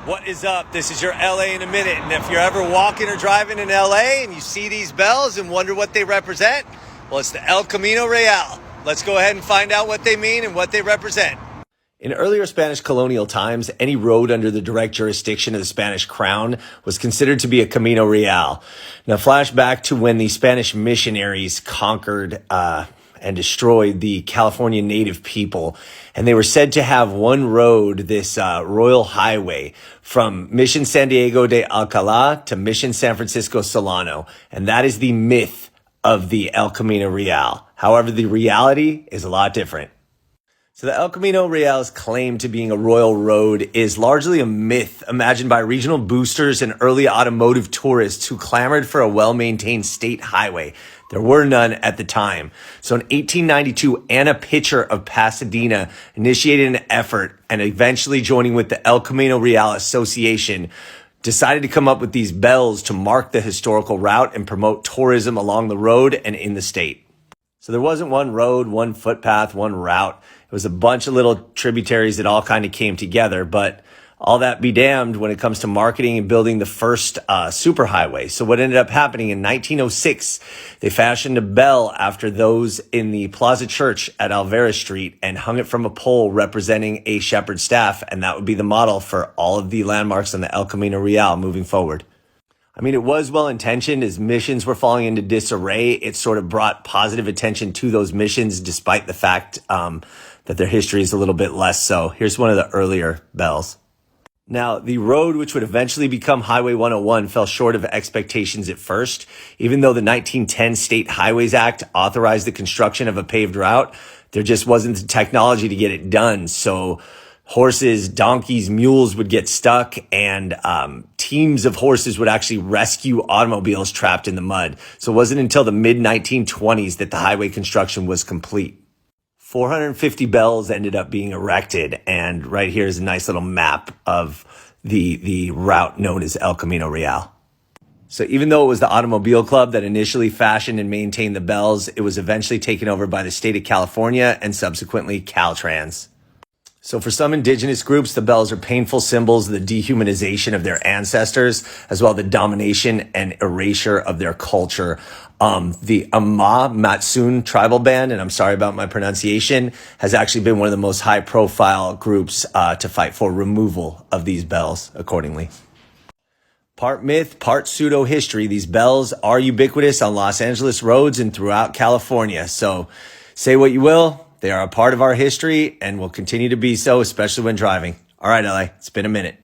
What is up? This is your LA in a minute. And if you're ever walking or driving in LA and you see these bells and wonder what they represent, well, it's the El Camino Real. Let's go ahead and find out what they mean and what they represent. In earlier Spanish colonial times, any road under the direct jurisdiction of the Spanish crown was considered to be a Camino Real. Now, flash back to when the Spanish missionaries conquered and destroyed the California native people. And they were said to have one road, this royal highway from Mission San Diego de Alcalá to Mission San Francisco Solano. And that is the myth of the El Camino Real. However, the reality is a lot different. So the El Camino Real's claim to being a royal road is largely a myth imagined by regional boosters and early automotive tourists who clamored for a well-maintained state highway. There were none at the time. So in 1892, Anna Pitcher of Pasadena initiated an effort and eventually joining with the El Camino Real Association, decided to come up with these bells to mark the historical route and promote tourism along the road and in the state. So there wasn't one road, one footpath, one route. It was a bunch of little tributaries that all kind of came together, but all that be damned when it comes to marketing and building the first superhighway. So what ended up happening in 1906, they fashioned a bell after those in the Plaza Church at Alvarez Street and hung it from a pole representing a shepherd's staff. And that would be the model for all of the landmarks on the El Camino Real moving forward. I mean, it was well-intentioned. As missions were falling into disarray, it sort of brought positive attention to those missions, despite the fact that their history is a little bit less so. Here's one of the earlier bells. Now, the road, which would eventually become Highway 101, fell short of expectations at first. Even though the 1910 State Highways Act authorized the construction of a paved route, there just wasn't the technology to get it done. So horses, donkeys, mules would get stuck, and teams of horses would actually rescue automobiles trapped in the mud. So it wasn't until the mid-1920s that the highway construction was complete. 450 bells ended up being erected, and right here is a nice little map of the route known as El Camino Real. So even though it was the Automobile Club that initially fashioned and maintained the bells, it was eventually taken over by the state of California and subsequently Caltrans. So for some indigenous groups, the bells are painful symbols of the dehumanization of their ancestors, as well as the domination and erasure of their culture. The Ama Matsun tribal band, and I'm sorry about my pronunciation, has actually been one of the most high-profile groups to fight for removal of these bells accordingly. Part myth, part pseudo-history, these bells are ubiquitous on Los Angeles roads and throughout California. So say what you will, they are a part of our history and will continue to be so, especially when driving. All right, LA, it's been a minute.